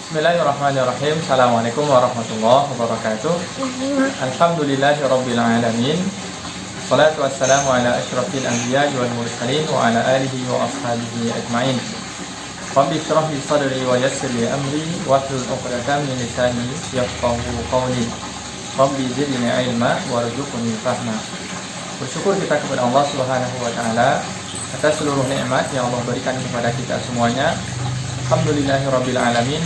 Bismillahirrahmanirrahim. Assalamualaikum warahmatullahi wabarakatuh. Alhamdulillahirabbil alamin. Salatu wassalamu ala asyrafil anbiya'i wal mursalin wa ala alihi wa ashabihi ajmain. Rabbi shrah li sadri wa yassir li amri wahlul 'uqdatam min lisani yafqahu qawli. Rabbi zidni ilma warzuqni fahma. Bersyukur kita kepada Allah Subhanahu wa taala atas seluruh nikmat yang Allah berikan kepada kita semuanya. Alhamdulillahirabbil alamin.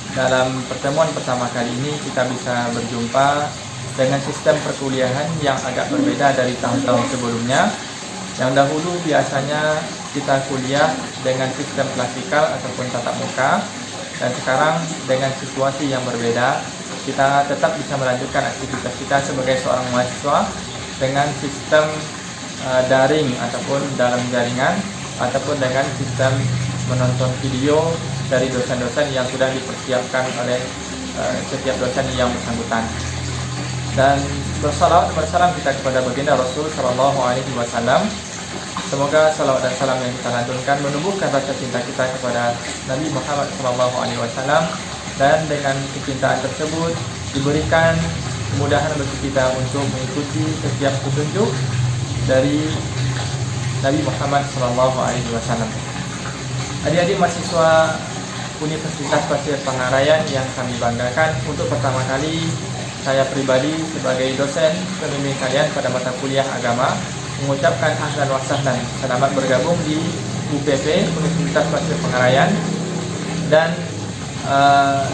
Dalam pertemuan pertama kali ini kita bisa berjumpa dengan sistem perkuliahan yang agak berbeda dari tahun-tahun sebelumnya. Yang dahulu biasanya kita kuliah dengan sistem klasikal ataupun tatap muka, dan sekarang dengan situasi yang berbeda, kita tetap bisa melanjutkan aktivitas kita sebagai seorang mahasiswa dengan sistem daring ataupun dalam jaringan, ataupun dengan sistem menonton video dari dosen-dosen yang sudah dipersiapkan oleh setiap dosen yang bersangkutan. Dan bersalawat bersalam kita kepada baginda Rasul Shallallahu Alaihi Wasallam. Semoga salawat dan salam yang kita lantunkan menumbuhkan rasa cinta kita kepada Nabi Muhammad Shallallahu Alaihi Wasallam, dan dengan kecintaan tersebut diberikan kemudahan bagi kita untuk mengikuti setiap petunjuk dari Nabi Muhammad Shallallahu Alaihi Wasallam. Adik-adik mahasiswa Universitas Pasir Pengarayan yang kami banggakan, untuk pertama kali saya pribadi sebagai dosen pembimbing kalian pada mata kuliah agama mengucapkan ahlan wa sahlan, selamat bergabung di UPP Universitas Pasir Pengarayan, dan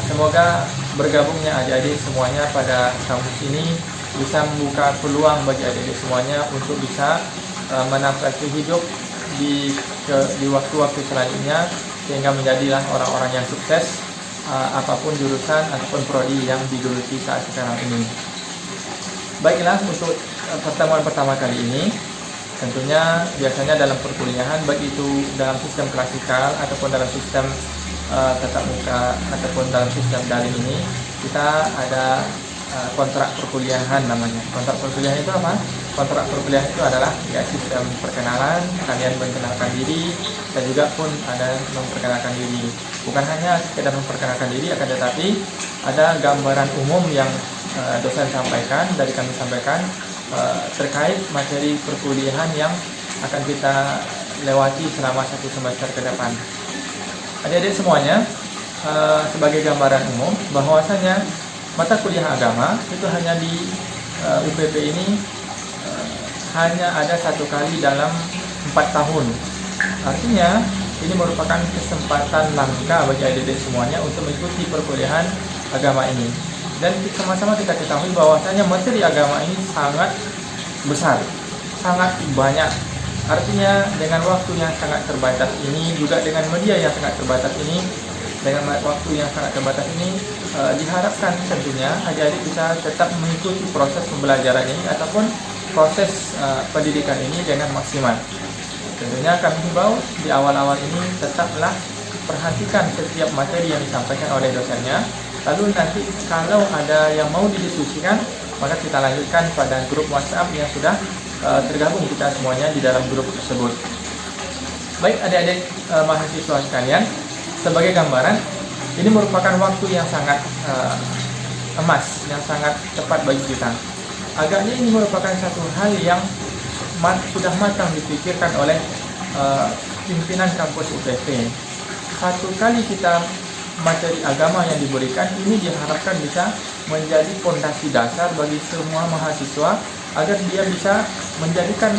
semoga bergabungnya adik-adik semuanya pada kampus ini bisa membuka peluang bagi adik-adik semuanya untuk bisa menapaki hidup di waktu-waktu selanjutnya, sehingga menjadilah orang-orang yang sukses apapun jurusan ataupun prodi yang digeluti saat sekarang ini. Baiklah, untuk pertemuan pertama kali ini, tentunya biasanya dalam perkuliahan, baik itu dalam sistem klasikal ataupun dalam sistem tatap muka ataupun dalam sistem daring ini, kita ada kontrak perkuliahan namanya. Kontrak perkuliahan itu apa? Kontrak perkuliahan itu adalah sistem perkenalan, kalian memperkenalkan diri, dan juga pun ada memperkenalkan diri. Bukan hanya sekedar memperkenalkan diri, akan tetapi ada gambaran umum yang dosen sampaikan, dari kami sampaikan terkait materi perkuliahan yang akan kita lewati selama 1 semester ke depan. Adik-adik semuanya, sebagai gambaran umum bahwasanya mata kuliah agama itu hanya di UPP ini hanya ada 1 kali dalam 4 tahun. Artinya ini merupakan kesempatan langka bagi adik-adik semuanya untuk mengikuti perkuliahan agama ini. Dan sama-sama kita ketahui bahwasanya materi agama ini sangat besar, sangat banyak. Artinya dengan waktu yang sangat terbatas ini, juga dengan media yang sangat terbatas ini, dengan waktu yang sangat terbatas ini, diharapkan tentunya adik-adik bisa tetap mengikuti proses pembelajaran ini ataupun proses pendidikan ini dengan maksimal. Tentunya kami himbau di awal-awal ini tetaplah perhatikan setiap materi yang disampaikan oleh dosennya. Lalu nanti kalau ada yang mau didiskusikan, maka kita lanjutkan pada grup WhatsApp yang sudah tergabung kita semuanya di dalam grup tersebut. Baik adik-adik mahasiswa sekalian, sebagai gambaran, ini merupakan waktu yang sangat emas, yang sangat tepat bagi kita. Agaknya ini merupakan satu hal yang sudah matang dipikirkan oleh pimpinan kampus UPP. 1 kali kita materi agama yang diberikan ini diharapkan bisa menjadi fondasi dasar bagi semua mahasiswa, agar dia bisa menjadikan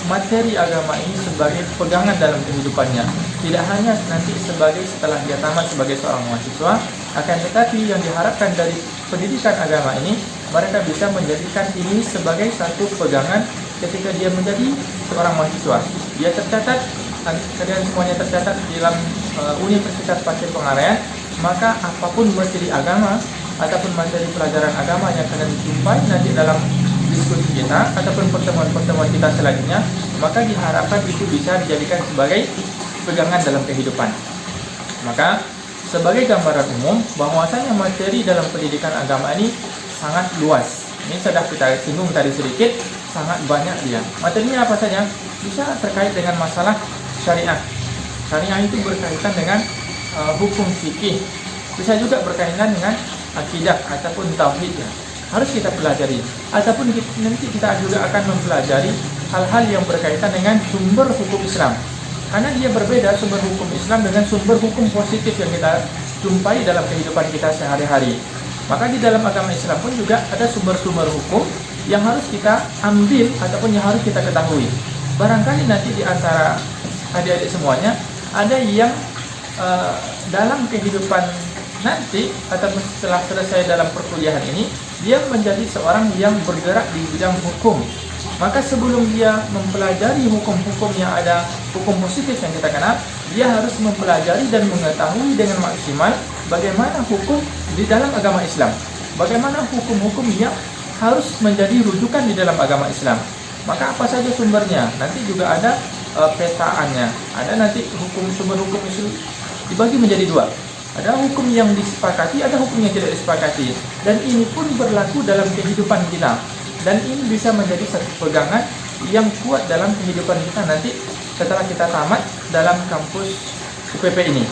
materi agama ini sebagai pegangan dalam kehidupannya. Tidak hanya nanti setelah dia tamat sebagai seorang mahasiswa, akan tetapi yang diharapkan dari pendidikan agama ini, mereka bisa menjadikan ini sebagai satu pegangan ketika dia menjadi seorang mahasiswa. Dia tercatat, kalian semuanya tercatat di dalam Universitas Pasir Pengarayan, maka apapun materi agama ataupun materi pelajaran agama yang kalian jumpai nanti dalam diskusi kita ataupun pertemuan-pertemuan kita selanjutnya, maka diharapkan itu bisa dijadikan sebagai pegangan dalam kehidupan. Maka sebagai gambaran umum bahwasanya materi dalam pendidikan agama ini sangat luas. Ini sudah kita singgung tadi sedikit, sangat banyak dia. Materinya apa saja? Bisa terkait dengan masalah syariah. Syariah itu berkaitan dengan hukum fikih, Bisa juga berkaitan dengan akidah ataupun tauhid ya. Harus kita pelajari. Ataupun nanti kita juga akan mempelajari hal-hal yang berkaitan dengan sumber hukum Islam. Karena dia berbeda sumber hukum Islam dengan sumber hukum positif yang kita jumpai dalam kehidupan kita sehari-hari. Maka di dalam agama Islam pun juga ada sumber-sumber hukum yang harus kita ambil ataupun yang harus kita ketahui. Barangkali nanti di antara adik-adik semuanya ada yang dalam kehidupan nanti ataupun setelah selesai dalam perkuliahan ini dia menjadi seorang yang bergerak di bidang hukum. Maka sebelum dia mempelajari hukum-hukum yang ada, hukum positif yang kita kenal, dia harus mempelajari dan mengetahui dengan maksimal bagaimana hukum di dalam agama Islam. Bagaimana hukum-hukum yang harus menjadi rujukan di dalam agama Islam. Maka apa saja sumbernya? Nanti juga ada petaannya. Ada nanti sumber hukum itu dibagi menjadi dua. Ada hukum yang disepakati, ada hukum yang tidak disepakati. Dan ini pun berlaku dalam kehidupan kita. Dan ini bisa menjadi satu pegangan yang kuat dalam kehidupan kita nanti setelah kita tamat dalam kampus UPP ini.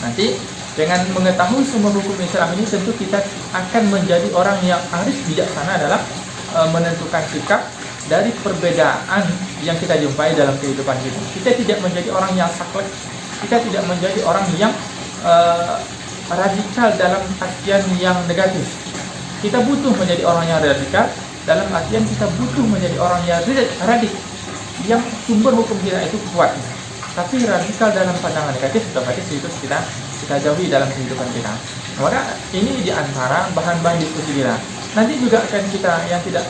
Nanti dengan mengetahui sumber hukum Islam ini tentu kita akan menjadi orang yang arif bijaksana dalam menentukan sikap dari perbedaan yang kita jumpai dalam kehidupan kita. Kita tidak menjadi orang yang saklek, kita tidak menjadi orang yang radikal dalam artian yang negatif. Kita butuh menjadi orang yang radikal dalam artian kita butuh menjadi orang yang radikal, yang sumber hukum kita itu kuat. Tapi radikal dalam pandangan negatif, otomatis itu kita jauhi dalam kehidupan kita. Maka ini di antara bahan-bahan diskusi kita. Nanti juga akan kita yang tidak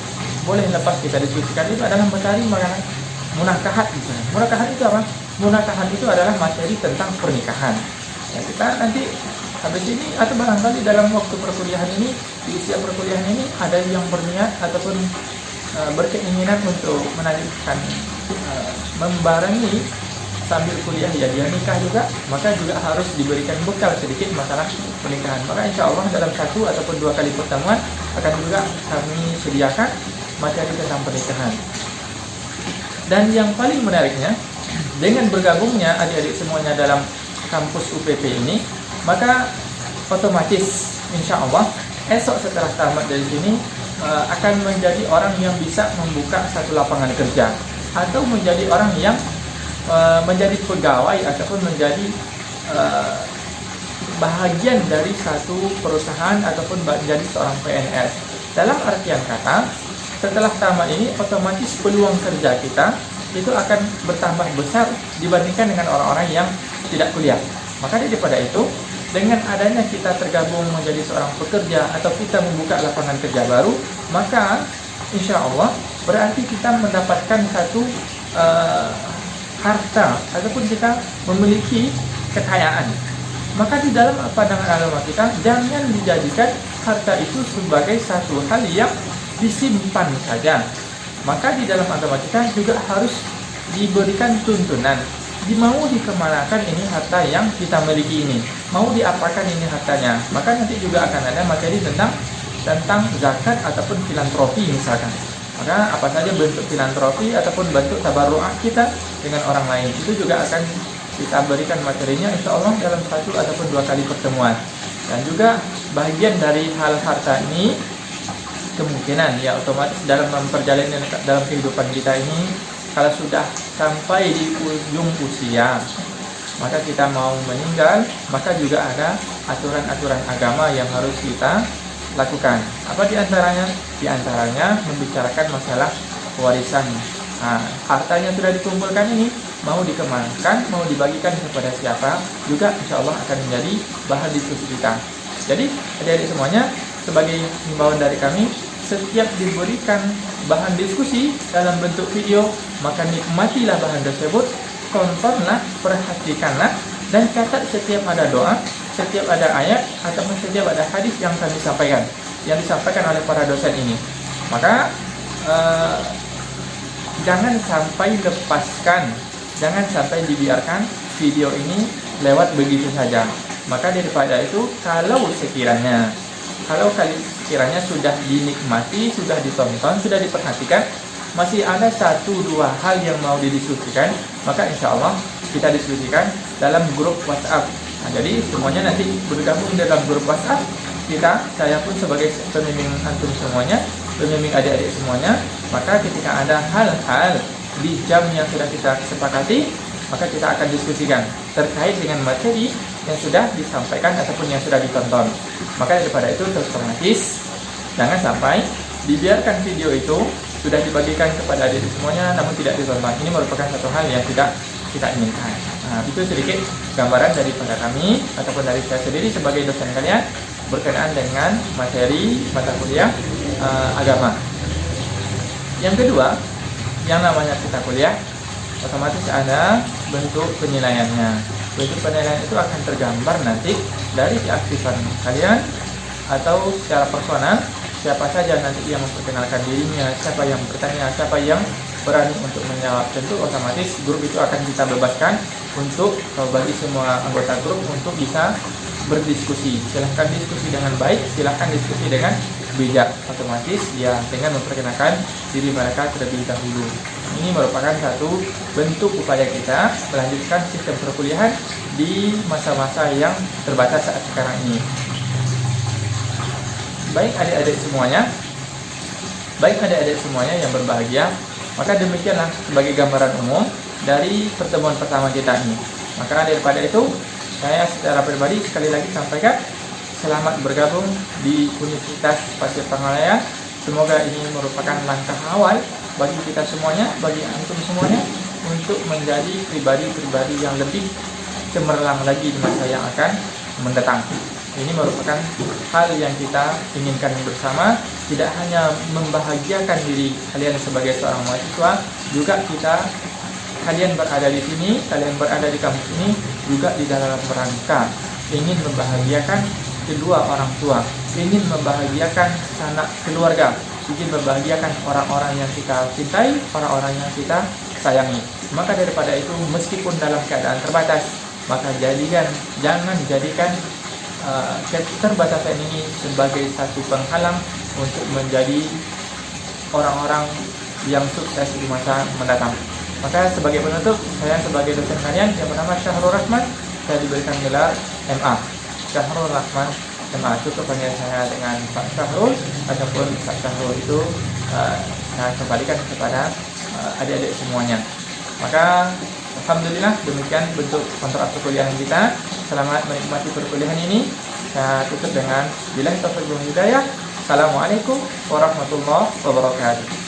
boleh lepas kita diskusikan itu adalah mencari munakahat. Munakahat itu apa? Munakahat itu adalah materi tentang pernikahan. Ya, kita nanti habis ini atau barangkali dalam waktu perkuliahan ini, di usia perkuliahan ini ada yang berniat ataupun berkeinginan untuk melanjutkan membarengi sambil kuliah ya dia nikah juga, maka juga harus diberikan bekal sedikit masalah pernikahan. Maka insya Allah dalam 1 ataupun 2 kali pertemuan akan juga kami sediakan materi tentang pernikahan. Dan yang paling menariknya, dengan bergabungnya adik-adik semuanya dalam kampus UPP ini, maka otomatis insya Allah esok setelah tamat dari sini akan menjadi orang yang bisa membuka satu lapangan kerja atau menjadi orang yang menjadi pegawai ataupun menjadi bahagian dari satu perusahaan ataupun menjadi seorang PNS. Dalam artian kata, setelah tamat ini otomatis peluang kerja kita itu akan bertambah besar dibandingkan dengan orang-orang yang tidak kuliah. Maka daripada itu, dengan adanya kita tergabung menjadi seorang pekerja atau kita membuka lapangan kerja baru, maka insya Allah berarti kita mendapatkan satu harta ataupun kita memiliki kekayaan. Maka di dalam pandangan agama kita jangan dijadikan harta itu sebagai satu hal yang disimpan saja. Maka di dalam agama kita juga harus diberikan tuntunan. Mau dikemanakan ini harta yang kita miliki ini, mau diapakan ini hartanya. Maka nanti juga akan ada materi tentang zakat ataupun filantropi misalkan. Maka apa saja bentuk filantropi ataupun bentuk tabarru'ah kita dengan orang lain itu juga akan kita berikan materinya insya Allah dalam 1 ataupun 2 kali pertemuan. Dan juga bagian dari hal harta ini kemungkinan ya otomatis dalam memperjalanan dalam kehidupan kita ini, kalau sudah sampai di ujung usia, maka kita mau meninggal, maka juga ada aturan-aturan agama yang harus kita lakukan. Apa diantaranya? Diantaranya membicarakan masalah warisan. Nah, hartanya sudah dikumpulkan ini, mau dikembangkan, mau dibagikan kepada siapa, juga insya Allah akan menjadi bahan diskusi kita. Jadi adik-adik semuanya, sebagai himbauan dari kami, setiap diberikan bahan diskusi dalam bentuk video, maka nikmatilah bahan tersebut, tontonlah, perhatikanlah, dan catat setiap ada doa, setiap ada ayat, ataupun setiap ada hadis yang kami sampaikan, yang disampaikan oleh para dosen ini. Maka jangan sampai lepaskan, jangan sampai dibiarkan video ini lewat begitu saja. Maka daripada itu, kalau sekiranya sudah dinikmati, sudah ditonton, sudah diperhatikan, masih ada 1-2 hal yang mau didiskusikan, maka insya Allah kita diskusikan dalam grup WhatsApp Nah, jadi semuanya nanti bergabung dalam grup WhatsApp kita. Saya pun sebagai pembimbing antum semuanya, pembimbing adik-adik semuanya. Maka ketika ada hal-hal di jam yang sudah kita sepakati, maka kita akan diskusikan terkait dengan materi yang sudah disampaikan ataupun yang sudah ditonton. Maka daripada itu otomatis jangan sampai dibiarkan video itu sudah dibagikan kepada adik semuanya namun tidak ditonton. Ini merupakan satu hal yang tidak kita inginkan. Nah, itu sedikit gambaran daripada kami ataupun dari saya sendiri sebagai dosen kalian berkenaan dengan materi mata kuliah agama. Yang kedua, yang namanya kita kuliah, otomatis ada bentuk penilaiannya. Bentuk penilaian itu akan tergambar nanti dari keaktifan kalian atau secara personal, siapa saja nanti yang memperkenalkan dirinya, siapa yang bertanya, siapa yang berani untuk menjawab. Tentu otomatis grup itu akan kita bebaskan untuk bagi semua anggota grup untuk bisa berdiskusi. Silahkan diskusi dengan baik, silahkan diskusi dengan bijak. Otomatis ya dengan memperkenalkan diri mereka terlebih dahulu. Ini merupakan satu bentuk upaya kita melanjutkan sistem perkuliahan di masa-masa yang terbatas saat sekarang ini. Baik adik-adik semuanya yang berbahagia, maka demikianlah sebagai gambaran umum dari pertemuan pertama kita ini. Maka daripada itu, saya secara pribadi sekali lagi sampaikan selamat bergabung di Universitas Pasir Tenggalaya. Semoga ini merupakan langkah awal bagi kita semuanya, bagi antum semuanya untuk menjadi pribadi-pribadi yang lebih cemerlang lagi di masa yang akan mendatang. Ini merupakan hal yang kita inginkan bersama, tidak hanya membahagiakan diri kalian sebagai seorang mahasiswa, juga kalian berada di sini, kalian berada di kampus ini juga di dalam rangka ingin membahagiakan kedua orang tua, ingin membahagiakan sanak keluarga, ingin membahagiakan orang-orang yang kita cintai, orang-orang yang kita sayangi. Maka daripada itu, meskipun dalam keadaan terbatas, maka jangan jadikan keterbatasan ini sebagai satu penghalang untuk menjadi orang-orang yang sukses di masa mendatang. Maka sebagai penutup, saya sebagai dosen kalian yang bernama Syahrul Rahman, saya diberikan gelar MA. Syahrul Rahman MA, cukup panggil saya dengan Pak Syahrul ataupun Pak Syahrul itu saya kembalikan kepada adik-adik semuanya. Maka alhamdulillah demikian bentuk kontrak perkuliahan kita. Selamat menikmati perkuliahan ini. Saya tutup dengan billahi taufiq wal hidayah. Assalamualaikum warahmatullahi wabarakatuh.